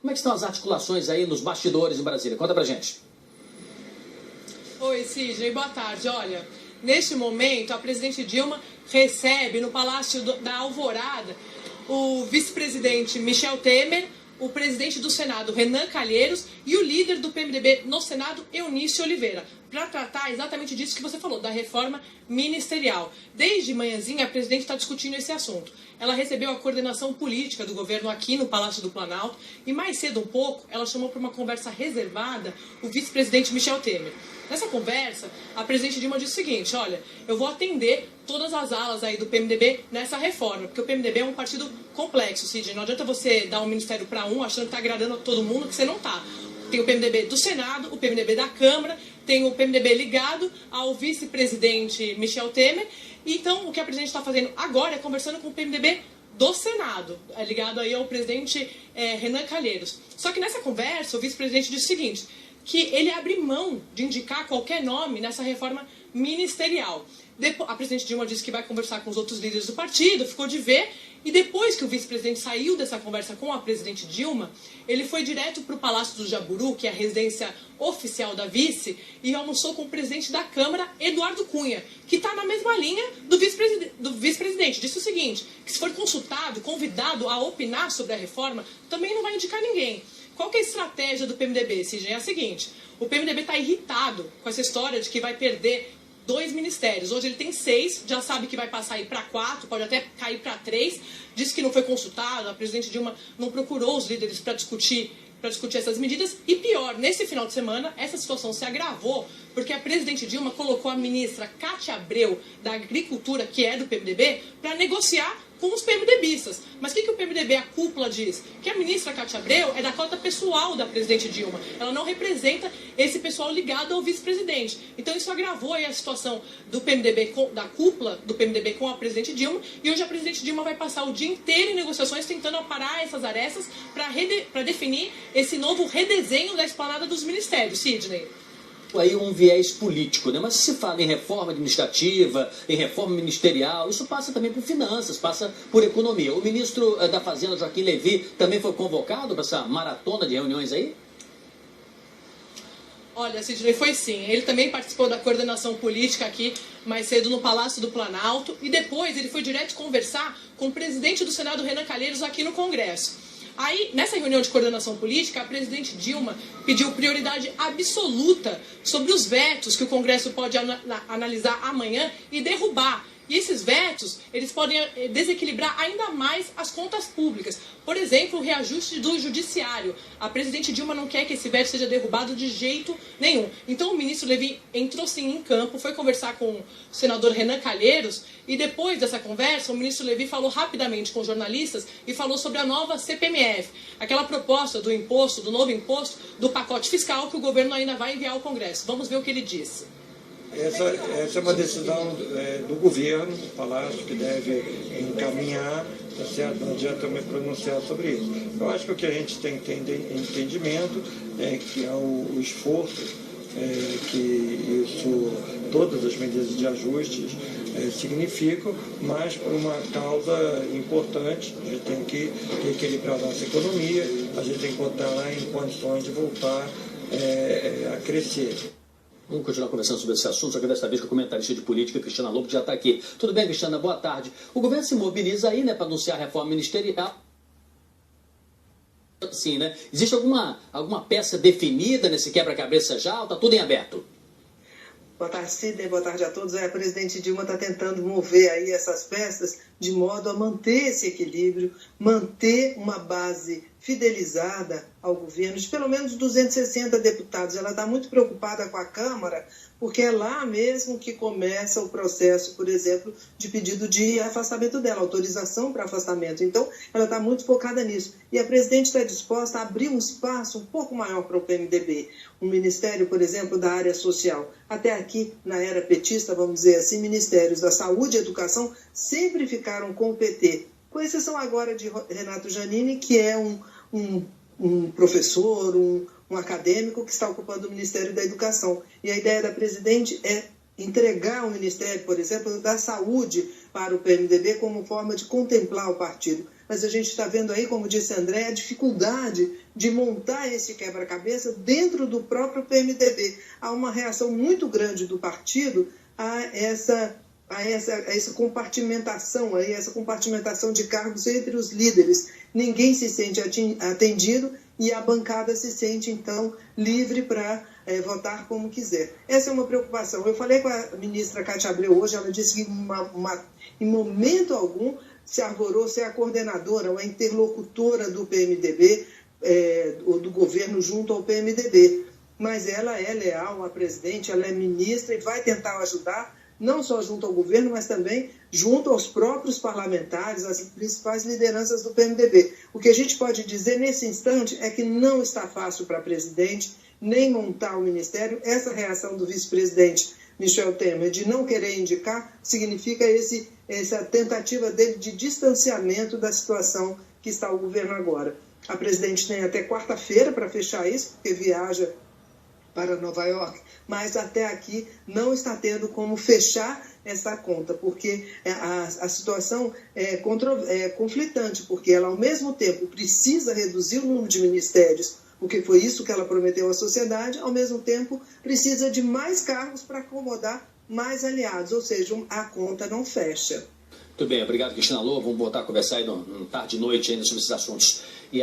Como é que estão as articulações aí nos bastidores em Brasília? Conta pra gente. Oi, Sidney, boa tarde. Olha, neste momento, a presidente Dilma recebe no Palácio da Alvorada o vice-presidente Michel Temer, o presidente do Senado, Renan Calheiros, e o líder do PMDB no Senado, Eunício Oliveira, para tratar exatamente disso que você falou, da reforma ministerial. Desde manhãzinha, a presidente está discutindo esse assunto. Ela recebeu a coordenação política do governo aqui no Palácio do Planalto e mais cedo um pouco, ela chamou para uma conversa reservada o vice-presidente Michel Temer. Nessa conversa, a presidente Dilma disse o seguinte: olha, eu vou atender todas as alas aí do PMDB nessa reforma, porque o PMDB é um partido complexo, Sidney. Não adianta você dar um ministério para um achando que está agradando a todo mundo, que você não está. Tem o PMDB do Senado, o PMDB da Câmara, tem o PMDB ligado ao vice-presidente Michel Temer. Então, o que a presidente está fazendo agora é conversando com o PMDB do Senado, ligado aí ao presidente Renan Calheiros. Só que nessa conversa, o vice-presidente disse o seguinte, que ele abre mão de indicar qualquer nome nessa reforma ministerial. A presidente Dilma disse que vai conversar com os outros líderes do partido, ficou de ver, e depois que o vice-presidente saiu dessa conversa com a presidente Dilma, ele foi direto para o Palácio do Jaburu, que é a residência oficial da vice, e almoçou com o presidente da Câmara, Eduardo Cunha, que está na mesma linha do vice-presidente. Disse o seguinte, que se for consultado, convidado a opinar sobre a reforma, também não vai indicar ninguém. Qual que é a estratégia do PMDB, Sidney? É a seguinte, o PMDB está irritado com essa história de que vai perder 2 ministérios. Hoje ele tem 6, já sabe que vai passar aí para 4, pode até cair para 3. Disse que não foi consultado, a presidente Dilma não procurou os líderes para discutir essas medidas. E pior, nesse final de semana, essa situação se agravou porque a presidente Dilma colocou a ministra Cátia Abreu, da Agricultura, que é do PMDB, para negociar com os PMDBistas. Mas o que o PMDB, a cúpula, diz? Que a ministra Cátia Abreu é da cota pessoal da presidente Dilma. Ela não representa esse pessoal ligado ao vice-presidente. Então isso agravou aí a situação do PMDB, da cúpula do PMDB com a presidente Dilma. E hoje a presidente Dilma vai passar o dia inteiro em negociações tentando aparar essas arestas para definir esse novo redesenho da esplanada dos ministérios. Sidney. Aí um viés político, né? Mas se fala em reforma administrativa, em reforma ministerial, isso passa também por finanças, passa por economia. O ministro da Fazenda, Joaquim Levy, também foi convocado para essa maratona de reuniões aí? Olha, Sidney, foi sim. Ele também participou da coordenação política aqui mais cedo no Palácio do Planalto e depois ele foi direto conversar com o presidente do Senado, Renan Calheiros, aqui no Congresso. Aí, nessa reunião de coordenação política, a presidente Dilma pediu prioridade absoluta sobre os vetos que o Congresso pode analisar amanhã e derrubar. E esses vetos, eles podem desequilibrar ainda mais as contas públicas. Por exemplo, o reajuste do judiciário. A presidente Dilma não quer que esse veto seja derrubado de jeito nenhum. Então o ministro Levy entrou sim em campo, foi conversar com o senador Renan Calheiros, e depois dessa conversa, o ministro Levy falou rapidamente com jornalistas e falou sobre a nova CPMF, aquela proposta do imposto, do novo imposto, do pacote fiscal que o governo ainda vai enviar ao Congresso. Vamos ver o que ele disse. Essa é uma decisão do governo, do Palácio, que deve encaminhar, tá certo? Não adianta me pronunciar sobre isso. Eu acho que o que a gente tem entendimento é que há o esforço que todas as medidas de ajustes significam, mas por uma causa importante. A gente tem que equilibrar a nossa economia, a gente tem que botar lá em condições de voltar a crescer. Vamos continuar conversando sobre esse assunto, só que dessa vez com a comentarista de política, Cristina Lobo, que já está aqui. Tudo bem, Cristina? Boa tarde. O governo se mobiliza aí, né, para anunciar a reforma ministerial. Sim, né? Existe alguma peça definida nesse quebra-cabeça já ou está tudo em aberto? Boa tarde, Sidney. Boa tarde a todos. A presidente Dilma está tentando mover aí essas peças de modo a manter esse equilíbrio, manter uma base fidelizada ao governo, de pelo menos 260 deputados. Ela está muito preocupada com a Câmara, porque é lá mesmo que começa o processo, por exemplo, de pedido de afastamento dela, autorização para afastamento. Então, ela está muito focada nisso. E a presidente está disposta a abrir um espaço um pouco maior para o PMDB. Um ministério, por exemplo, da área social. Até aqui, na era petista, vamos dizer assim, ministérios da saúde e educação sempre ficaram com o PT. Com exceção agora de Renato Giannini, que é um professor, um acadêmico que está ocupando o Ministério da Educação. E a ideia da presidente é entregar o Ministério, por exemplo, da Saúde para o PMDB como forma de contemplar o partido. mas a gente está vendo aí, como disse André, a dificuldade de montar esse quebra-cabeça dentro do próprio PMDB. Há uma reação muito grande do partido a essa compartimentação, essa compartimentação de cargos entre os líderes. Ninguém se sente atendido e a bancada se sente, então, livre para votar como quiser. Essa é uma preocupação. Eu falei com a ministra Cátia Abreu hoje, ela disse que em momento algum se arvorou ser a coordenadora ou a interlocutora do PMDB, ou do governo junto ao PMDB. Mas ela é leal à presidente, ela é ministra e vai tentar ajudar, não só junto ao governo, mas também junto aos próprios parlamentares, às principais lideranças do PMDB. O que a gente pode dizer nesse instante é que não está fácil para a presidente nem montar o ministério. Essa reação do vice-presidente Michel Temer de não querer indicar significa essa tentativa dele de distanciamento da situação que está o governo agora. A presidente tem até quarta-feira para fechar isso, porque viaja para Nova York, mas até aqui não está tendo como fechar essa conta, porque a situação é conflitante, porque ela, ao mesmo tempo, precisa reduzir o número de ministérios, porque foi isso que ela prometeu à sociedade, ao mesmo tempo, precisa de mais cargos para acomodar mais aliados, ou seja, a conta não fecha. Muito bem, obrigado, Cristina Lobo. Vamos voltar a conversar aí no tarde e noite ainda sobre esses assuntos.